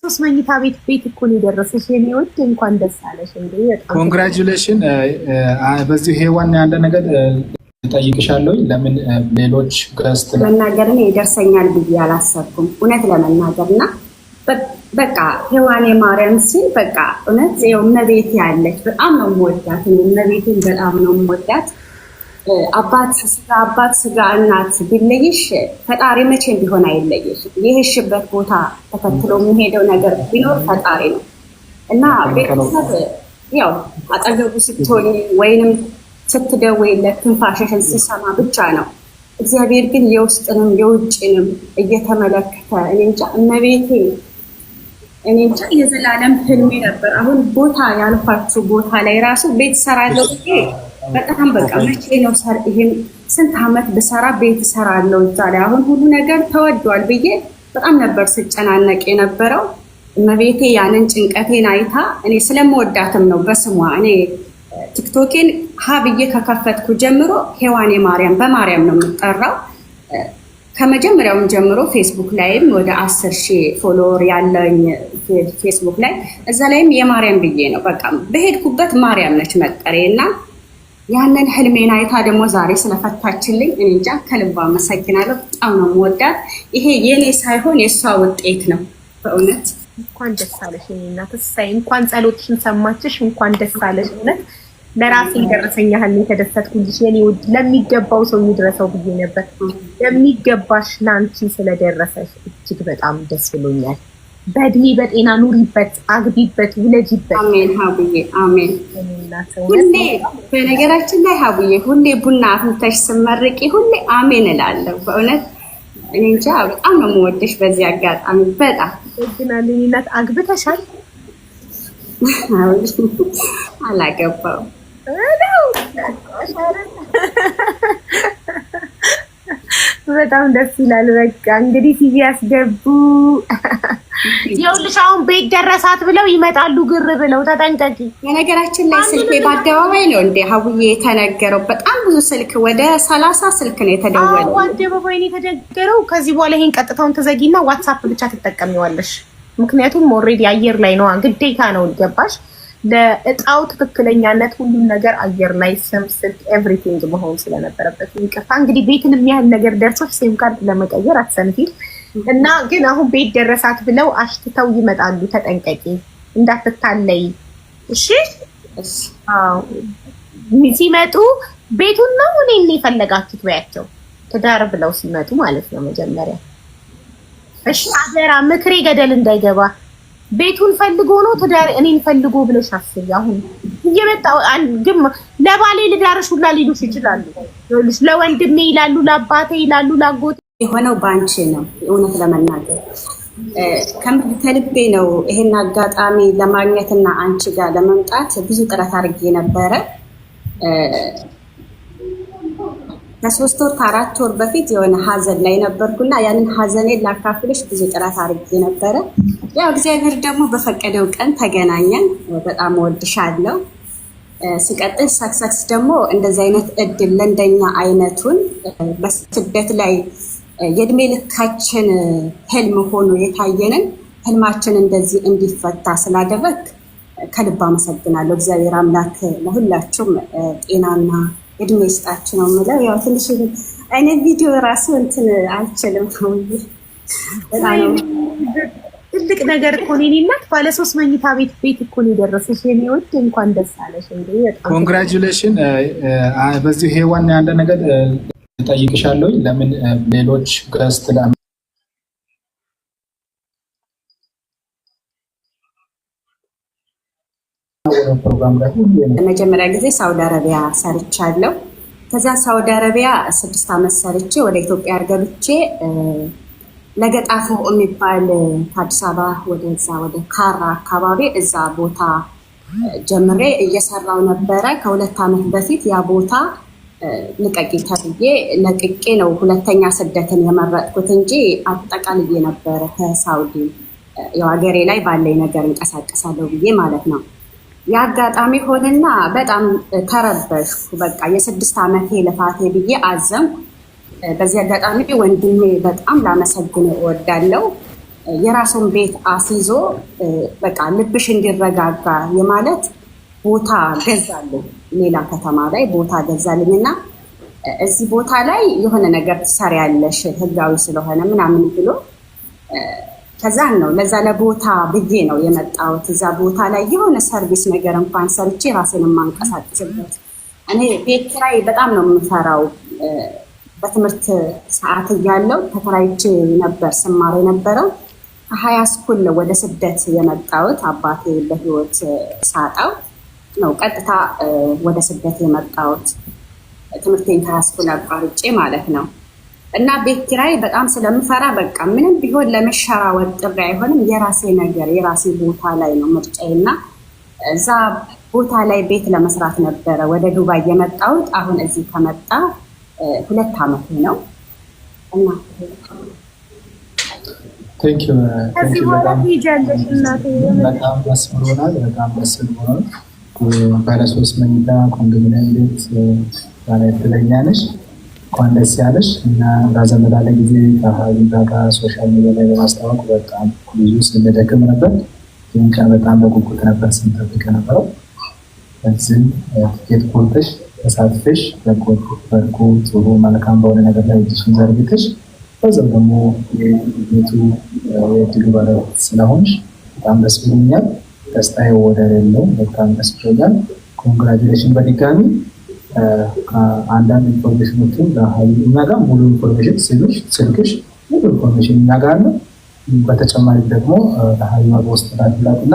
ሶስት መኝታ ቤት እኮ ነው የደረሰሽ የኔ ውድ፣ እንኳን ደስ አለሽ። እንዴ ኮንግራቹሌሽን። በዚህ ሄዋን ያለ ነገር ጠይቅሻለሁ። ለምን ሌሎች ገስት መናገርን ይደርሰኛል ብዬ አላሰብኩም እውነት ለመናገርና በቃ ሄዋን የማርያም ሲል በቃ እውነት እመቤቴ ያለች በጣም ነው የምወዳት። እመቤቴን በጣም ነው የምወዳት። አባት ስጋ እናት ቢለይሽ ፈጣሪ መቼም ቢሆን አይለይሽ። የሄድሽበት ቦታ ተከትሎ የሚሄደው ነገር ቢኖር ፈጣሪ ነው እና ቤተሰብ ያው አጠገቡ ስትሆኝ ወይንም ስትደውይለት ትንፋሽሽን ሲሰማ ብቻ ነው። እግዚአብሔር ግን የውስጥንም የውጭንም እየተመለከተ እኔ እንጃ እመቤቴ እኔ እንጃ የዘላለም ህልሜ ነበር። አሁን ቦታ ያልኳችሁ ቦታ ላይ ራሱ ቤት ሰራለሁ ብዬ በጣም በቃ መቼ ነው ይሄን ስንት ዓመት ብሰራ ቤት ሰራለሁ እዛ ላይ አሁን ሁሉ ነገር ተወዷል ብዬ በጣም ነበር ስጨናነቅ የነበረው። እመቤቴ ያንን ጭንቀቴን አይታ እኔ ስለምወዳትም ነው በስሟ እኔ ቲክቶኬን ብዬ ከከፈትኩ ጀምሮ ሄዋን የማርያም በማርያም ነው የምጠራው። ከመጀመሪያውን ጀምሮ ፌስቡክ ላይም ወደ 10,000 ፎሎወር ያለኝ ፌስቡክ ላይ እዛ ላይም የማርያም ብዬ ነው በቃ በሄድኩበት ማርያም ነች መጠሪያ እና ያንን ህልሜን አይታ ደግሞ ዛሬ ስለፈታችልኝ እኔ እንጃ ከልባ አመሰግናለሁ። በጣም ነው የምወዳት። ይሄ የኔ ሳይሆን የእሷ ውጤት ነው በእውነት። እንኳን ደስ አለሽ የኔ እናት። እሰይ እንኳን ጸሎትሽን ሰማችሽ። እንኳን ደስ አለሽ እውነት። ለራሴ የደረሰኝ ያህል የተደሰትኩልሽ የኔ ውድ። ለሚገባው ሰው ይድረሰው ብዬ ነበር። ለሚገባሽ ለአንቺ ስለደረሰሽ እጅግ በጣም ደስ ብሎኛል። በእድሜ በጤና ኑሪበት፣ አግቢበት፣ ውለጂበት። አሜን ሀቡዬ አሜን። ሁሌ በነገራችን ላይ ሀቡዬ ሁሌ ቡና አፍልተሽ ስመርቂ ሁሌ አሜን እላለሁ በእውነት። እኔ እንጃ በጣም ነው የምወድሽ በዚህ አጋጣሚ በጣም እግናል። እናት አግብተሻል? አላገባውም። በጣም ደስ ይላል። በቃ እንግዲህ ቲቪ ያስገቡ። ይኸውልሽ አሁን ቤት ደረሳት ብለው ይመጣሉ ግር ብለው፣ ተጠንቀቂ። የነገራችን ላይ ስልኬ በአደባባይ ነው እንደ ሀቡዬ የተነገረው። በጣም ብዙ ስልክ ወደ 30 ስልክ ነው የተደወለው። በአደባባይ ነው የተነገረው። ከዚህ በኋላ ይሄን ቀጥታውን ተዘጊና ዋትስአፕ ብቻ ትጠቀሚዋለሽ። ምክንያቱም ኦልሬዲ አየር ላይ ነው፣ ግዴታ ነው። ገባሽ? ለእጣው ትክክለኛነት ሁሉም ነገር አየር ላይ ስም፣ ስልክ፣ ኤቭሪቲንግ መሆን ስለነበረበት ይቅርታ። እንግዲህ ቤትን የሚያህል ነገር ደርሶች ሲም ካርድ ለመቀየር አትሰንፊል እና ግን አሁን ቤት ደረሳት ብለው አሽትተው ይመጣሉ። ተጠንቀቂ እንዳትታለይ እሺ። ሲመጡ ቤቱን ነው እኔን የፈለጋችሁት በያቸው። ትዳር ብለው ሲመጡ ማለት ነው መጀመሪያ። እሺ አደራ ምክሬ ገደል እንዳይገባ። ቤቱን ፈልጎ ነው ትዳር እኔን ፈልጎ ብለሽ አስቢ። አሁን እየመጣው ግን ለባሌ ልዳርሽ ሁላ ሊሉሽ ይችላሉ። ይኸውልሽ ለወንድሜ ይላሉ፣ ለአባቴ ይላሉ፣ ላጎቴ የሆነው ባንቺ ነው። እውነት ለመናገር ከልቤ ነው። ይሄን አጋጣሚ ለማግኘትና አንቺ ጋር ለመምጣት ብዙ ጥረት አድርጌ ነበረ። ከ3 ወር ከ4 ወር በፊት የሆነ ሀዘን ላይ ነበርኩና ያንን ሀዘኔን ላካፍልሽ ብዙ ጥረት አድርጌ ነበረ። ያው እግዚአብሔር ደግሞ በፈቀደው ቀን ተገናኘን። በጣም እወድሻለሁ። ሲቀጥል ሰክሰስ ደግሞ እንደዚህ አይነት እድል ለእንደኛ አይነቱን በስደት ላይ የእድሜ ልካችን ህልም ሆኖ የታየንን ህልማችን እንደዚህ እንዲፈታ ስላደረግ ከልብ አመሰግናለሁ። እግዚአብሔር አምላክ ለሁላችሁም ጤናና እድሜ ይስጣችሁ ነው የምለው። ያው ትንሽ አይነት ቪዲዮ ራሱ እንትን አልችልም ነው ትልቅ ነገር እኮ ነው። እናት ባለ 3 መኝታ ቤት እኮ ነው የደረሰሽ የኔ ውድ፣ እንኳን ደስ አለሽ። እንዴ በጣም ኮንግራቹሌሽን። በዚህ ሄዋን ያለ ነገር ጠይቅሻለሁ። ለምን ሌሎች ገስት መጀመሪያ ጊዜ ሳውዲ አረቢያ ሰርቻለሁ። ከዛ ሳውዲ አረቢያ 6 ዓመት ሰርቼ ወደ ኢትዮጵያ ገብቼ ለገጣፎ የሚባል ከአዲስ አበባ ወደዛ ወደ ካራ አካባቢ እዛ ቦታ ጀምሬ እየሰራው ነበረ። ከ2 ዓመት በፊት ያ ቦታ ልቀቂ ተብዬ ለቅቄ ነው ሁለተኛ ስደትን የመረጥኩት እንጂ አጠቃልዬ ነበረ ከሳውዲ ያው ሀገሬ ላይ ባለኝ ነገር እንቀሳቀሳለሁ ብዬ ማለት ነው። የአጋጣሚ ሆነና በጣም ተረበሽኩ። በቃ የ6 ዓመቴ ልፋቴ ብዬ አዘንኩ። በዚህ አጋጣሚ ወንድሜ በጣም ላመሰግን እወዳለሁ። የራሱን ቤት አስይዞ በቃ ልብሽ እንዲረጋጋ የማለት ቦታ ገዛልኝ። ሌላ ከተማ ላይ ቦታ ገዛልኝ እና እዚህ ቦታ ላይ የሆነ ነገር ትሰሪያለሽ ህጋዊ ስለሆነ ምናምን ብሎ ከዛን ነው ለዛ ለቦታ ብዬ ነው የመጣሁት። እዛ ቦታ ላይ የሆነ ሰርቪስ ነገር እንኳን ሰርቼ ራሴን የማንቀሳቀስበት። እኔ ቤት ኪራይ በጣም ነው የምፈራው። በትምህርት ሰዓት እያለሁ ተከራይቼ ነበር ስማር የነበረው። ከሀያ ስኩል ወደ ስደት የመጣሁት አባቴ በህይወት ሳጣው ነው ቀጥታ ወደ ስደት የመጣሁት ትምህርቴን ከሀያ ስኩል አቋርጬ ማለት ነው። እና ቤት ኪራይ በጣም ስለምፈራ በቃ ምንም ቢሆን ለመሸራወጥ ጥሪ አይሆንም። የራሴ ነገር የራሴ ቦታ ላይ ነው ምርጫዬ እና እዛ ቦታ ላይ ቤት ለመስራት ነበረ ወደ ዱባይ የመጣሁት። አሁን እዚህ ከመጣ 2 ዓመት ነው እና በጣም ደስ ብሎናል። በጣም ደስ ብሎናል። ባለ 3 መኝታ ኮንዶሚኒየም ቤት ባለ እድለኛ ነሽ። እንኳን ደስ ያለሽ እና ራዘም ላለ ጊዜ ከሀቢባ ጋር ሶሻል ሚዲያ ላይ በማስታወቅ በጣም ብዙ ስንደክም ነበር። ይህን ቀን በጣም በጉጉት ነበር ስንጠብቅ ነበረው። በዚህም ትኬት ቆርጠሽ ተሳትፈሽ በጎ ጥሩ መልካም በሆነ ነገር ላይ እጅሽን ዘርግተሽ በዛም ደግሞ የቤቱ የእድሉ ባለቤት ስለሆንሽ በጣም ደስ ብሎኛል። ደስታዬ ወደር የለውም። በጣም ደስ ብሎኛል። ኮንግራጁሌሽን በድጋሚ። አንዳንድ ኢንፎርሜሽኖችን እኛ ጋር ሙሉ ኢንፎርሜሽን ስልክሽ ሙሉ ኢንፎርሜሽን እኛ ጋር አለ። በተጨማሪ ደግሞ ለሀይማ በውስጥ ላድላት እና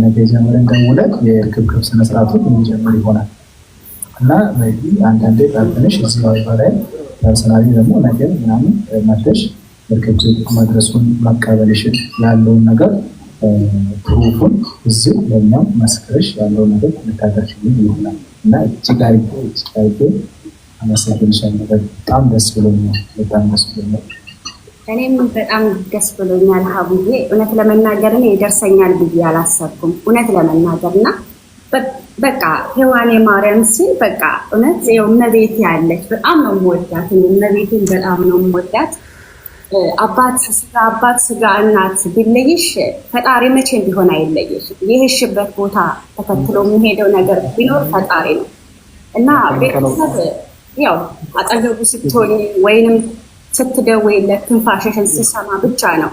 ነገ ጀምረን ደውለን የርክብክብ ስነስርዓቱን የሚጀምር ይሆናል እና አንዳንዴ ጠርተንሽ እዚህ ዋይባ ላይ ፐርሰናሊ ደግሞ ነገ ምናምን መተሽ ርክብክብ መድረሱን መቀበልሽን ያለውን ነገር ፕሩፉን እዚሁ ለእኛም መስክርሽ ያለውን ነገር ልታደርሽልን ይሆናል እና እጅግ አድርጌ አመሰግንሻለሁ። በጣም ደስ ብሎኛል። በጣም ደስ ብሎኛል። እኔም በጣም ደስ ብሎኛል ሀቡዬ። እውነት ለመናገር እኔ ይደርሰኛል ብዬ አላሰብኩም። እውነት ለመናገር እና በቃ ሔዋኔ ማርያም ሲል በቃ እውነት እመቤቴ ያለች በጣም ነው የምወዳት። እመቤቴን በጣም ነው የምወዳት። አባት ስጋ እናት ቢለይሽ ፈጣሪ መቼም ቢሆን አይለይሽ። የሄድሽበት ቦታ ተከትሎ የሚሄደው ነገር ቢኖር ፈጣሪ ነው እና ቤተሰብ ያው አጠገቡ ስትሆኝ ወይንም ስትደውይለት ትንፋሽሽን ሲሰማ ብቻ ነው።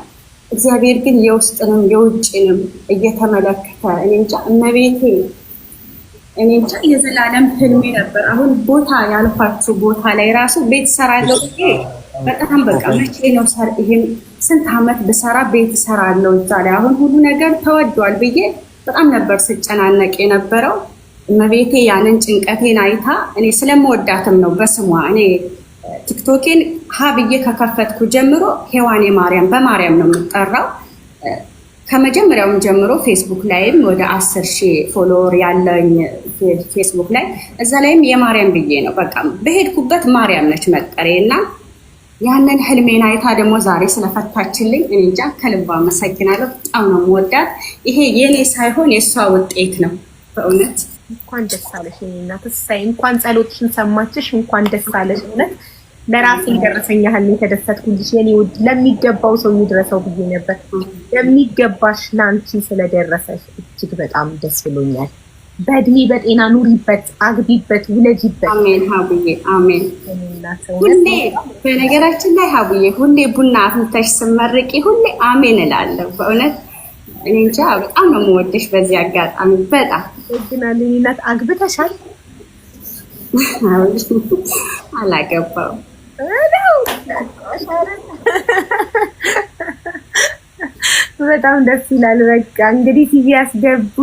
እግዚአብሔር ግን የውስጥንም የውጭንም እየተመለከተ እኔ እንጃ እመቤቴ እኔ እንጃ የዘላለም ህልሜ ነበር። አሁን ቦታ ያልኳችሁ ቦታ ላይ ራሱ ቤት ሰራለሁ በጣም በቃ መቼ ነው ይሄን ስንት ዓመት ብሰራ ቤት ሰራለሁ እዛ ላይ አሁን ሁሉ ነገር ተወዷል ብዬ በጣም ነበር ስጨናነቅ የነበረው። እመቤቴ ያንን ጭንቀቴን አይታ እኔ ስለምወዳትም ነው በስሟ እኔ ቲክቶኬን ሀብዬ ከከፈትኩ ጀምሮ ሔዋኔ ማርያም በማርያም ነው የምጠራው። ከመጀመሪያውም ጀምሮ ፌስቡክ ላይም ወደ 10,000 ፎሎወር ያለኝ ፌስቡክ ላይ እዛ ላይም የማርያም ብዬ ነው በቃ በሄድኩበት ማርያም ነች መጠሬ እና ያንን ህልሜን አይታ ደግሞ ዛሬ ስለፈታችልኝ እኔ እንጃ ከልባ አመሰግናለሁ። በጣም ነው የምወዳት። ይሄ የኔ ሳይሆን የእሷ ውጤት ነው በእውነት። እንኳን ደስ አለሽ እናት እሰይ፣ እንኳን ጸሎትሽን ሰማችሽ፣ እንኳን ደስ አለሽ። እውነት ለራሴ የደረሰኝ ያህል የተደሰትኩልሽ የኔ ውድ። ለሚገባው ሰው ይድረሰው ብዬ ነበር። ለሚገባሽ ለአንቺ ስለደረሰሽ እጅግ በጣም ደስ ብሎኛል። በእድሜ በጤና ኑሪበት፣ አግቢበት፣ ውለጂበት። አሜን ሀቡዬ አሜን። ሁሌ በነገራችን ላይ ሀቡዬ ሁሌ ቡና አፍልተሽ ስመርቂ ሁሌ አሜን እላለሁ በእውነት። እኔ እንጃ በጣም ነው የምወድሽ በዚህ አጋጣሚ በጣም ደግናለኝ። እናት አግብተሻል? አላገባውም። በጣም ደስ ይላል። በቃ እንግዲህ ቲቪ ያስገቡ።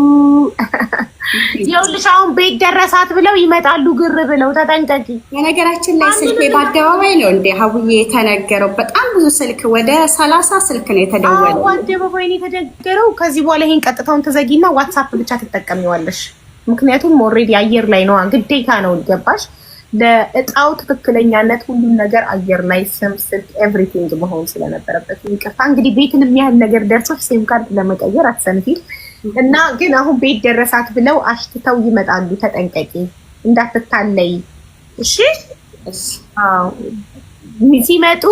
ይኸውልሽ አሁን ቤት ደረሳት ብለው ይመጣሉ ግር ብለው፣ ተጠንቀቂ። በነገራችን ላይ ስልክ በአደባባይ ነው እንደ ሀቡዬ የተነገረው። በጣም ብዙ ስልክ ወደ 30 ስልክ ነው የተደወለው። አደባባይ ነው የተነገረው። ከዚህ በኋላ ይሄን ቀጥታውን ተዘጊና ዋትሳፕ ብቻ ትጠቀሚዋለሽ። ምክንያቱም ኦልሬዲ አየር ላይ ነው፣ ግዴታ ነው። ገባሽ? ለእጣው ትክክለኛነት ሁሉም ነገር አየር ላይ ስም፣ ስልክ፣ ኤቭሪቲንግ መሆን ስለነበረበት ይቅርታ። እንግዲህ ቤትን የሚያህል ነገር ደርሶች ሲም ካርድ ለመቀየር አትሰንፊል እና ግን አሁን ቤት ደረሳት ብለው አሽትተው ይመጣሉ። ተጠንቀቂ፣ እንዳትታለይ እሺ። ሲመጡ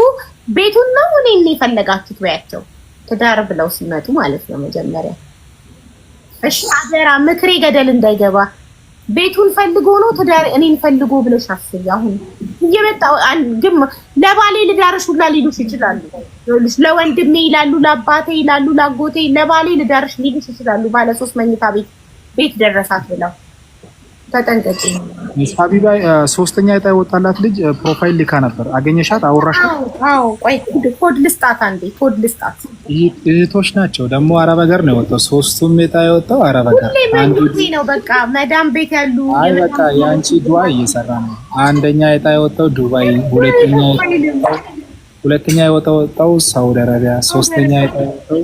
ቤቱን ነው እኔን የፈለጋችሁት በያቸው። ትዳር ብለው ሲመጡ ማለት ነው መጀመሪያ። እሺ አደራ ምክሬ ገደል እንዳይገባ ቤቱን ፈልጎ ነው ትዳር እኔን ፈልጎ ብለሽ አስቢ። አሁን እየመጣው ግን ለባሌ ልዳርሽ ሁላ ሊሉሽ ይችላሉ። ለወንድሜ ይላሉ፣ ለአባቴ ይላሉ፣ ለአጎቴ ለባሌ ልዳርሽ ሊሉሽ ይችላሉ። ባለ 3 መኝታ ቤት ደረሳት ብለው ተጠንቀቂ። ሀቢባ ሶስተኛ ዕጣ የወጣላት ልጅ ፕሮፋይል ልካ ነበር። አገኘሻት? አወራሻት? አዎ ቆይ ኮድ ልስጣት አንዴ፣ ኮድ ልስጣት። እህቶች ናቸው ደግሞ አረብ ሀገር ነው የወጣው። ሶስቱም ዕጣ የወጣው አረብ ሀገር። አንዱ ነው በቃ መዳም ቤት ያሉ። አይ በቃ ያንቺ ዱባይ እየሰራ ነው። አንደኛ ዕጣ የወጣው ዱባይ፣ ሁለተኛ የወጣው ሳውዲ አረቢያ፣ ሶስተኛ ዕጣ የወጣው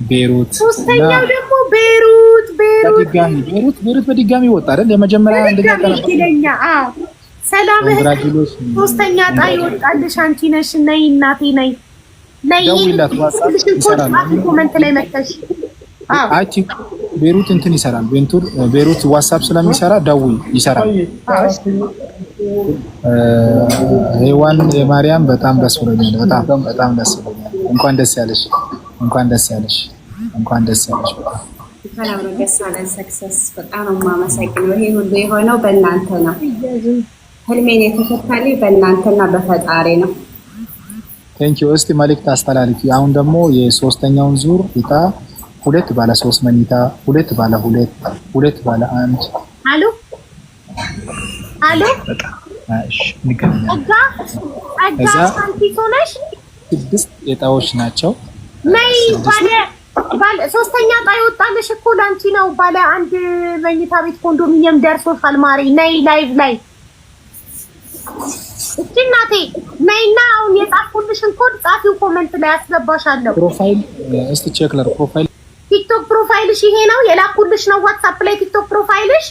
ቤሩት፣ ሶስተኛው ደግሞ ቤሩት በድጋሚ ወጣ አይደል? የመጀመሪያ አንደኛ ቀረበኛ። አዎ ሰላም ሶስተኛ ዕጣ ይወጣልሽ አንቺ ነሽ። ነይ እናቴ ነይ ደውይላት። ዋትስአፕ ይሰራል። ኮሜንት ላይ መጣሽ። አይ ቤሩት እንትን ይሰራል። ቤሩት ዋትስአፕ ስለሚሰራ ደውይ ይሰራል። ሄዋን የማርያም በጣም ደስ ብሎኛል። በጣም ደስ ብሎኛል። እንኳን ደስ ያለሽ። እንኳን ደስ ያለሽ። ሰላም ደስ ያለን ሰክሰስ። በጣም ነው የማመሰግነው። ይሄ ሁሉ የሆነው በእናንተ ነው። ህልሜን የተፈታልኝ በእናንተና በፈጣሪ ነው። ቴንኪው። እስቲ መልእክት አስተላልፊ። አሁን ደግሞ የሶስተኛውን ዙር ዕጣ 2 ባለ 3 መኝታ፣ 2 ባለ 2፣ 2 ባለ 1። አሎ እሺ ንገረኛ። ሆነሽ 6 ዕጣዎች ናቸው። ነይ ባለ ሶስተኛ ዕጣ ይወጣልሽ እኮ ላንቺ ነው። ባለ 1 መኝታ ቤት ኮንዶሚኒየም ደርሶሻል ማሪ። ነይ ላይቭ ላይ እቺ እናቴ ነይና አሁን የጻፍኩልሽን ኮድ ጻፊው ኮሜንት ላይ አስገባሻለሁ። ፕሮፋይል እስቲ ቼክ ለር ፕሮፋይል ቲክቶክ ፕሮፋይልሽ ይሄ ነው የላኩልሽ ነው። ዋትስአፕ ላይ ቲክቶክ ፕሮፋይልሽ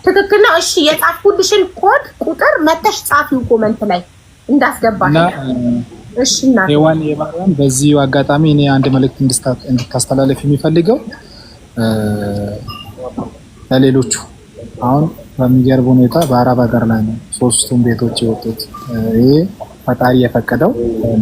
ትክክል ነው። እሺ የጻፍኩልሽን ኮድ ቁጥር መተሽ ጻፊው ኮሜንት ላይ እንዳስገባሽ። እሺ እና ሄዋን የማርያም በዚህ አጋጣሚ እኔ አንድ መልእክት እንድታስተላልፍ የሚፈልገው ለሌሎቹ አሁን በሚገርም ሁኔታ በአረብ ሀገር ላይ ነው ሶስቱም ቤቶች የወጡት። ይሄ ፈጣሪ የፈቀደው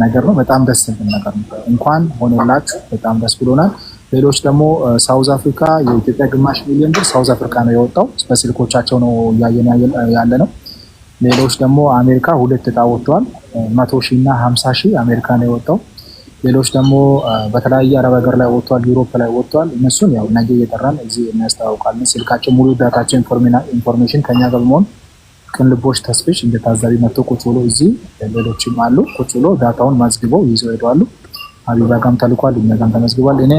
ነገር ነው። በጣም ደስ የሚል ነገር ነው። እንኳን ሆነላችሁ። በጣም ደስ ብሎናል። ሌሎች ደግሞ ሳውዝ አፍሪካ የኢትዮጵያ ግማሽ ሚሊዮን ብር ሳውዝ አፍሪካ ነው የወጣው። በስልኮቻቸው ነው እያየን ያለ ነው። ሌሎች ደግሞ አሜሪካ 2 ዕጣ ወጥቷል። 100,000 እና 50,000 አሜሪካ ነው የወጣው። ሌሎች ደግሞ በተለያየ አረብ ሀገር ላይ ወጥቷል፣ ዩሮፕ ላይ ወጥቷል። እነሱን ያው ነገ እየጠራን እዚህ እናስተዋውቃለን። ስልካቸው ሙሉ ዳታቸው ኢንፎርሜሽን ከኛ ጋር በመሆን ቅንልቦች ተስፍሽ እንደታዛቢ መጥቶ ቁጭ ብሎ እዚህ ሌሎችም አሉ ቁጭ ብሎ ዳታውን ማዝግበው ይዘው ሄደዋል። ሀቢባ ጋም ተልኳል፣ እኛ ጋም ተመዝግቧል። እኔ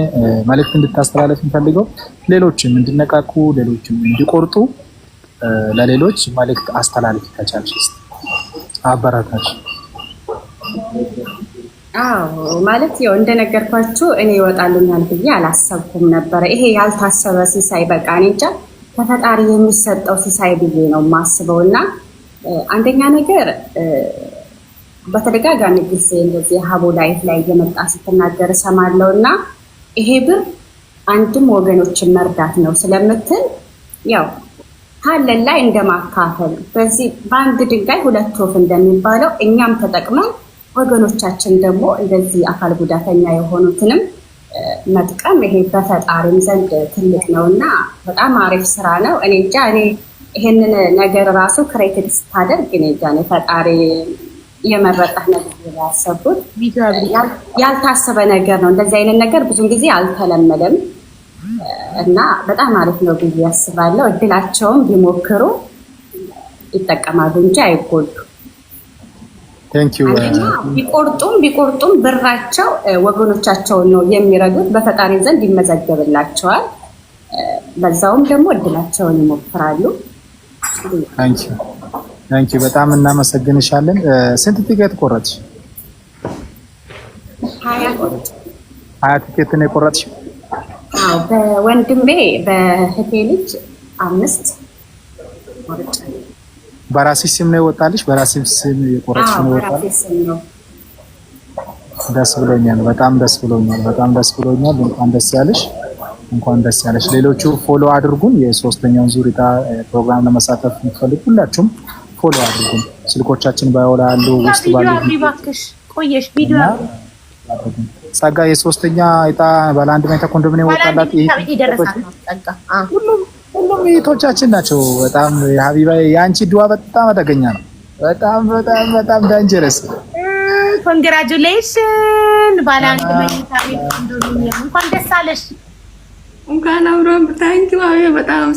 መልእክት እንድታስተላለፍ የምፈልገው ሌሎችም እንዲነቃቁ፣ ሌሎችም እንዲቆርጡ ለሌሎች መልእክት አስተላልፍ ከቻልሽ አበረታች። አዎ ማለት ያው እንደነገርኳችሁ እኔ ይወጣልኛል ብዬ አላሰብኩም ነበር። ይሄ ያልታሰበ ሲሳይ በቃ እኔ እንጃ ከፈጣሪ የሚሰጠው ሲሳይ ብዬ ነው የማስበው። እና አንደኛ ነገር በተደጋጋሚ ጊዜ እንደዚህ ሀቡ ላይፍ ላይ እየመጣ ስትናገር እሰማለሁ እና ይሄ ብር አንድም ወገኖችን መርዳት ነው ስለምትል ያው ካለን ላይ እንደማካፈል በዚህ በአንድ ድንጋይ 2 ወፍ እንደሚባለው እኛም ተጠቅመን ወገኖቻችን ደግሞ እንደዚህ አካል ጉዳተኛ የሆኑትንም መጥቀም ይሄ በፈጣሪም ዘንድ ትልቅ ነውና በጣም አሪፍ ስራ ነው። እኔ እንጃ እኔ ይሄንን ነገር ራሱ ክሬቲቭ ስታደርግ እኔ እንጃ ነው ፈጣሪ የመረጠህ ነገር ያሰቡት ያልታሰበ ነገር ነው። እንደዚህ አይነት ነገር ብዙ ጊዜ አልተለመደም እና በጣም አሪፍ ነው ብዬ አስባለሁ። እድላቸውን ቢሞክሩ ይጠቀማሉ እንጂ አይጎዱ። ቢቆርጡም ብራቸው ወገኖቻቸውን ነው የሚረዱት። በፈጣሪ ዘንድ ይመዘገብላቸዋል። በዛውም ደግሞ እድላቸውን ይሞክራሉ። ታንኪ በጣም እናመሰግንሻለን። ስንት ቲኬት ቆረጥሽ? 20 ቲኬት ነው የቆረጥሽ? አዎ በወንድሜ በህቴ ልጅ 5 ቆርጬ። በራስሽ ስም ነው የወጣልሽ? በራስሽ ስም የቆረጥሽ ነው የወጣልሽ? ደስ ብሎኛል። በጣም ደስ ብሎኛል። እንኳን ደስ ያለሽ። ሌሎቹ ፎሎ አድርጉን። የሶስተኛውን ዙር ዕጣ ፕሮግራም ለመሳተፍ የምትፈልጉ ሁላችሁም ፎሎ አድርጉን። ስልኮቻችን ባይወላ አሉ ውስጥ ባሉ ቪዲዮ ቆየሽ ቪዲዮ ጸጋ የሶስተኛ እጣ ባለ አንድ መኝታ ኮንዶሚኒየም ወጣላት። ሁሉም እህቶቻችን ናቸው። በጣም ሀቢባ የአንቺ ድዋ በጣም አደገኛ ነው። በጣም ዳንጀረስ። ኮንግራጁሌሽን ባለ አንድ መኝታ ቤት ኮንዶሚኒየም እንኳን ደስ አለሽ። እንኳን አብሮ ታንኪ በጣም